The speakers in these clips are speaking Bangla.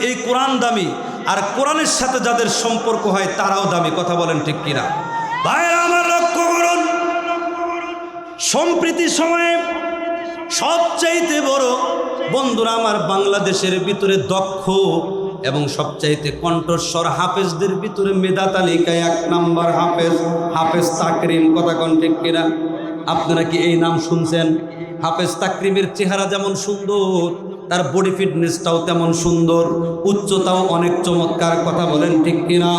এই কোরআন দামি, আর কোরআনের সাথে যাদের সম্পর্ক হয় তারাও দামি। কথা বলেন ঠিক কিনা? ভাইরা আমার লক্ষ্য করুন, সম্প্রতি সময়ে সবচাইতে বড় বন্ধুরা আমার বাংলাদেশের ভিতরে দক্ষ এবং সবচাইতে কণ্ঠস্বর হাফেজদের ভিতরে মেধা তালিকায় 1 নম্বর হাফেজ তাকরিম। কথা কোন ঠিক কিনা? আপনারা কি এই নাম শুনছেন? হাফেজ তাকরিমের চেহারা যেমন সুন্দর, তার বডি ফিটনেসটাও তেমন সুন্দর, উচ্চতাও অনেক চমৎকার। কথা বলেন ঠিক কিনা?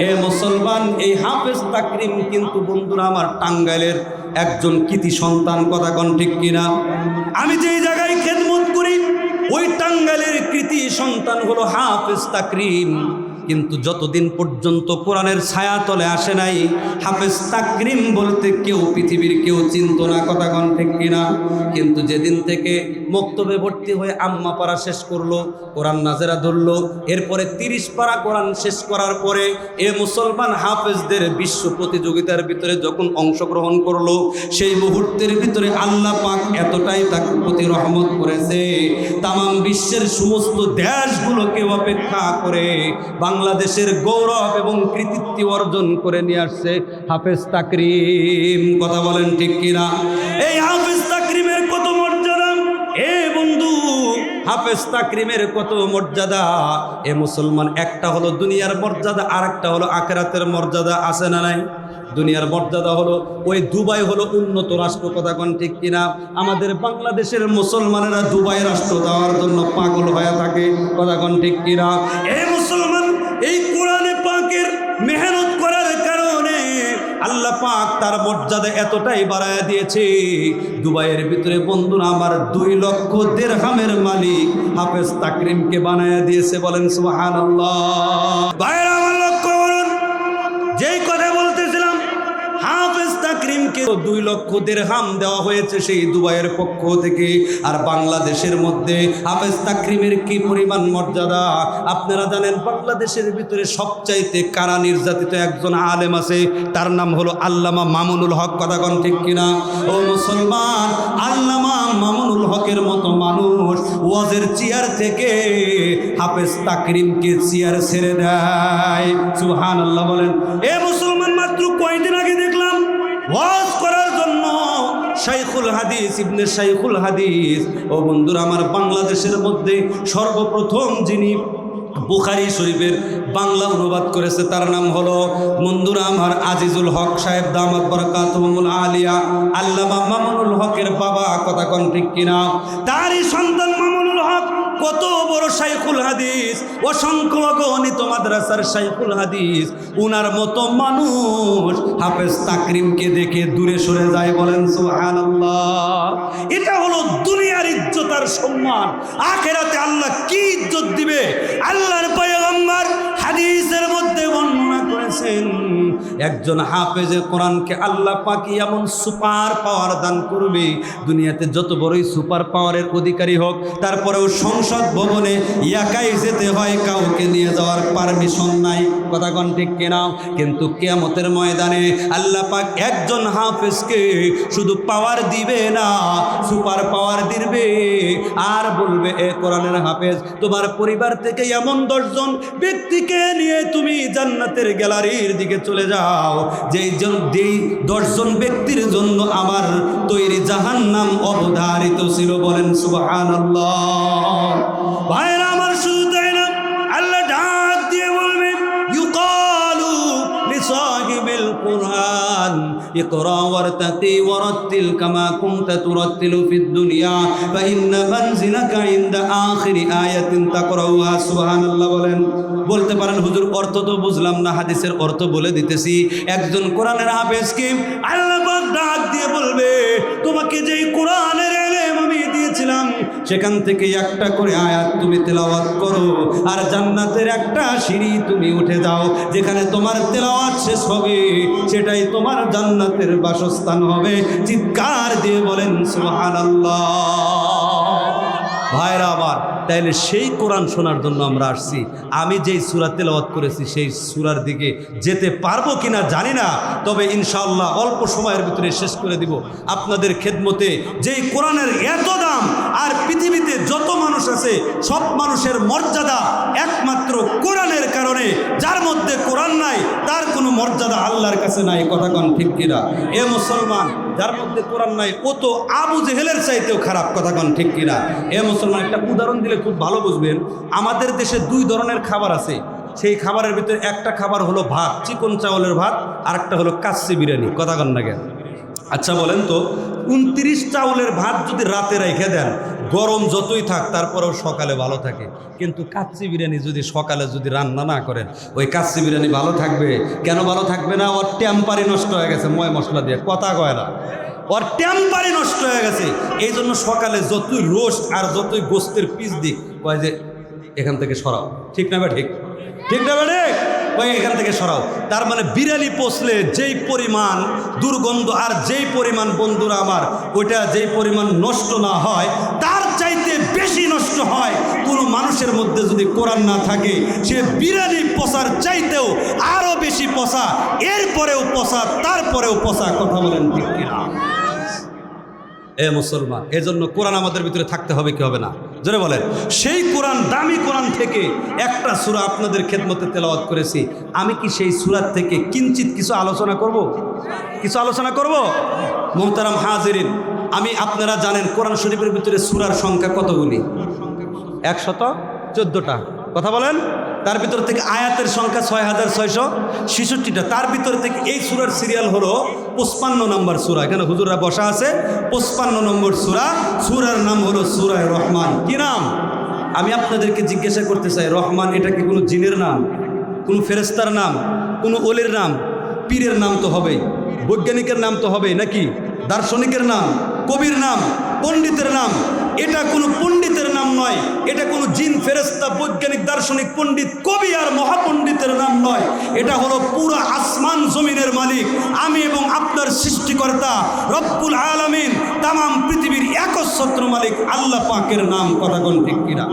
এ মুসলমান, এই হাফেজ তাকরিম কিন্তু বন্ধুরা আমার টাঙ্গাইলের একজন কৃতি সন্তান। কথা কোন ঠিক কিনা? আমি যেই জায়গায় খেদমত করি ওই টাঙ্গাইলের কৃতি সন্তান হলো হাফেজ তাকরিম। কিন্তু যতদিন পর্যন্ত কোরআনের ছায়া তলে আসে নাই, হাফেজ তাকরিম বলতে কেউ পৃথিবীর কেউ চিনত না। কথা কোন ঠিক কিনা? কিন্তু যেদিন থেকে মক্তবে ভর্তি হয়ে আম্মা পারা শেষ করলো, কোরআন নাজেরা ধরলো, এরপরে 30 পারা কোরআন শেষ করার পরে এ মুসলমান হাফেজদের বিশ্ব প্রতিযোগিতার ভিতরে যখন অংশগ্রহণ করলো, সেই মুহূর্তের ভিতরে আল্লাহ পাক এতটাই তাকে প্রতি রহমত করেছে, তামাম বিশ্বের সমস্ত দেশগুলোকে অপেক্ষা করে বাংলাদেশের গৌরব এবং কৃতিত্ব অর্জন করে নিয়ে আসছে হাফেজ তাকরিম। কথা বলেন ঠিক কিনা? এই হাফেজ তাকরিমের কত মর্যাদা এ বন্ধু, হাফেজ তাকরিমের কত মর্যাদা। এ মুসলমান, একটা হলো দুনিয়ার মর্যাদা, আর একটা হলো আখিরাতের মর্যাদা। আছে না নাই? দুনিয়ার মর্যাদা হলো ওই দুবাই হলো উন্নত রাষ্ট্র। কথা কোন ঠিক কিনা? আমাদের বাংলাদেশের মুসলমানেরা দুবাই রাষ্ট্র দেওয়ার জন্য পাগল হয়ে থাকে। কথা কোন ঠিক কিনা? এই মুসলমান, এই কোরআনে পাকের মেহনত করার কারণে আল্লাহ পাক তার মর্যাদা এতটাই বাড়ায় দিয়েছে, দুবাইয়ের ভিতরে বন্ধুরা আমার 2 লক্ষ দিরহামের মালিক হাফেজ তাকরিমকে বানায় দিয়েছে। বলেন সুবহানাল্লাহ। ভাইরা আমার লক্ষ্য করুন, যেই কথা বলতেছিলাম, হাফেজ তাকরিমকে 2 লক্ষ দিরহাম দেওয়া হয়েছে সেই দুবাইয়ের পক্ষ থেকে। আর বাংলাদেশের মধ্যে হাফেজ তাকরিমের কি পরিমাণ মর্যাদা আপনারা জানেন? বাংলাদেশের ভিতরে সবচাইতে কারা নির্যাতিত একজন আলেম আছে, তার নাম হলো আল্লামা মামুনুল হক। কথা কোন ঠিক কিনা? ও মুসলমান, আল্লামা মামুনুল হকের মতো মানুষ ওয়াজের চেয়ার থেকে হাফেজ তাকরিমকে চেয়ার ছেড়ে দেয়। সুবহানাল্লাহ বলেন। এ মুসলমান, মাত্র কয়েকদিন আগে দেখলাম ওয়াজ করার জন্য শাইখুল হাদিস ইবনে শাইখুল হাদিস, ও বন্ধুরা আমার, বাংলাদেশের মধ্যে সর্বপ্রথম যিনি বুখারী শরীফের বাংলা অনুবাদ করেছে তার নাম হলো বন্ধুরা আমার আজিজুল হক সাহেব দামাত বরকাতুহুল আলিয়া, আল্লামা মামুনুল হকের বাবা। কথা কোন ঠিক কিনা? তারই সন্তান মামুনুল হক কত বড় শাইখুল হাদিস, অসংখ্য অগণিত মাদ্রাসার শাইখুল হাদিস। উনার মতো মানুষ হাফেজ তাকরিমকে দেখে দূরে সরে যায়। বলেন সুবহানাল্লাহ। এটা হলো দুনিয়ার ইজ্জত আর সম্মান। আখিরাতে আল্লাহ কি ইজ্জত দিবে? আল্লাহর পয়গম্বর হাদিসের মধ্যে বর্ণনা করেছেন, একজন হাফেজে কোরআনকে আল্লাহ পাক এমন সুপার পাওয়ার দান করবে, দুনিয়াতে যত বড়ই সুপার পাওয়ারের অধিকারী হোক, তারপরেও সংসদ ভবনে একাই যেতে হয়, কাউকে নিয়ে যাওয়ার পারমিশন নাই। কথা কোন ঠিক কিনা? কিন্তু কিয়ামতের ময়দানে আল্লাহ পাক একজন হাফেজকে শুধু পাওয়ার দিবে না, সুপার পাওয়ার দিবে, আর বলবে, এ কোরআনের হাফেজ, তোমার পরিবার থেকে এমন 10 জন ব্যক্তিকে নিয়ে তুমি জান্নাতের গ্যালারির দিকে চলে যাও, যেই 10 জন ব্যক্তির জন্য আমার তৈরি জাহান্নাম অবধারিত ছিল। বলেন সুবহানাল্লাহ। ভাইরা আমার, শুধু তাই না, আল্লাহ ডাক দিয়ে বলবে, ইউকালু লিসাহিবিল কুরআন ইকরা ওয়ারতাকি ওয়ারাত্তিল কামা কুনতা তুরাত্তিলু ফিদ দুনিয়া ফাইন্না মানজিলাকা ইনদা আখিরি আয়াতিন তাকরাউহা। সুবহানাল্লাহ বলেন। বলতে পারেন, হুজুর অর্থ তো বুঝলাম না, হাদিসের অর্থ বলে দিতেছি। একজন কোরআনের হাফেজকে আল্লাহ পাক ডাক দিয়ে বলবে, তোমাকে যেই কোরআনের ইলম আমি দিয়েছিলাম সেখান থেকে একটা করে আয়াত তুমি তেলাওয়াত করো, আর জান্নাতের একটা সিঁড়ি তুমি উঠে যাও, যেখানে তোমার তেলাওয়াত শেষ হবে সেটাই তোমার জান্নাতের বাসস্থান হবে। চিৎকার দিয়ে বলেন সুবহানাল্লাহ। ভাইরা আমার, তাইলে সেই কোরআন শোনার জন্য আমরা আসছি। আমি যেই সূরা তেলাওয়াত করেছি সেই সূরার দিকে যেতে পারবো কিনা জানি না, তবে ইনশাআল্লাহ অল্প সময়ের ভিতরে শেষ করে দিব আপনাদের খেদমতে। যেই কোরআনের এত দাম, আর পৃথিবীতে যত মানুষ আছে সব মানুষের মর্যাদা একটা কোরআনের কারণে। যার মধ্যে কোরআন নাই তার কোনো মর্যাদা আল্লাহর কাছে নাই। কথা কোন ঠিক কিনা? এ মুসলমান, যার মধ্যে কোরআন নাই ও তো আবু জেহেলের চাইতেও খারাপ। কথা কোন ঠিক কিনা? এ মুসলমান, একটা উদাহরণ দিলে খুব ভালো বুঝবেন। আমাদের দেশে দুই ধরনের খাবার আছে। সেই খাবারের ভিতরে একটা খাবার হলো ভাত, চিকন চাউলের ভাত, আর একটা হলো কাচ্চি বিরিয়ানি। কথা কন না কেন? আচ্ছা বলেন তো, 29 চাউলের ভাত যদি রাতে রেখে দেন, গরম যতই থাক তারপরেও সকালে ভালো থাকে। কিন্তু কাচ্চি বিরিয়ানি যদি সকালে যদি রান্না না করেন, ওই কাচ্চি বিরিয়ানি ভালো থাকবে? কেন ভালো থাকবে না? ওর টেম্পারি নষ্ট হয়ে গেছে ময় মশলা দিয়ে। কথা কয় না, ওর টেম্পারি নষ্ট হয়ে গেছে। এই জন্য সকালে যতই রোস্ট আর যতই গোস্তের পিস দিক, কয় যে এখান থেকে সরাও। ঠিক না? ঠিক ঠিক না? ওই এখান থেকে সরাও। তার মানে বিরিয়ানি পচলে যেই পরিমাণ দুর্গন্ধ আর যেই পরিমাণ, বন্ধুরা আমার, ওইটা যেই পরিমাণ নষ্ট না হয় তার চাইতে বেশি নষ্ট হয় কোনো মানুষের মধ্যে যদি কোরআন না থাকে। সে বিরিয়ানি পচার চাইতেও আরও বেশি পচা, এরপরেও পচা, তারপরেও পচা। কথা বলেন ঠিক কিনা? এ মুসলমান, এজন্য কোরআন আমাদের ভিতরে থাকতে হবে কি হবে না? জোরে বলেন। সেই কোরআন, দামি কোরআন থেকে একটা সূরা আপনাদের খেদমতে তেলাওয়াত করেছি। আমি কি সেই সূরার থেকে কিঞ্চিত কিছু আলোচনা করব? কিছু আলোচনা করব? মুহতারাম হাজিরিন, আপনারা জানেন কোরআন শরীফের ভিতরে সূরার সংখ্যা কতগুলি? 114টা। কথা বলেন। তার ভিতর থেকে আয়াতের সংখ্যা 6666টা। তার ভিতর থেকে এই সূরার সিরিয়াল হলো 55 নম্বর সূরা। এখানে হুজুররা বসা আছে। 55 নম্বর সূরা। সূরার নাম হলো সূরা রহমান। কি নাম? আমি আপনাদেরকে জিজ্ঞাসা করতে চাই, রহমান এটা কি কোনো জিনের নাম, কোনো ফেরেশতার নাম, কোনো ওলির নাম? পীরের নাম তো হবেই, বৈজ্ঞানিকের নাম তো হবেই, নাকি দার্শনিকের নাম, কবির নাম, পণ্ডিতের নাম? এটা কোনো পণ্ডিতের নাম নয়। এটা কোনো জিন, ফেরেশতা, বৈজ্ঞানিক, দার্শনিক, পণ্ডিত, কবি আর মহাপণ্ডিতের নাম নয়। এটা হলো পুরো আসমান জমিনের মালিক, আমি এবং আপনার সৃষ্টিকর্তা রব্বুল আলামিন, তামাম পৃথিবীর একচ্ছত্র মালিক আল্লাহ পাকের নাম। কথা কোন ঠিক কিনা?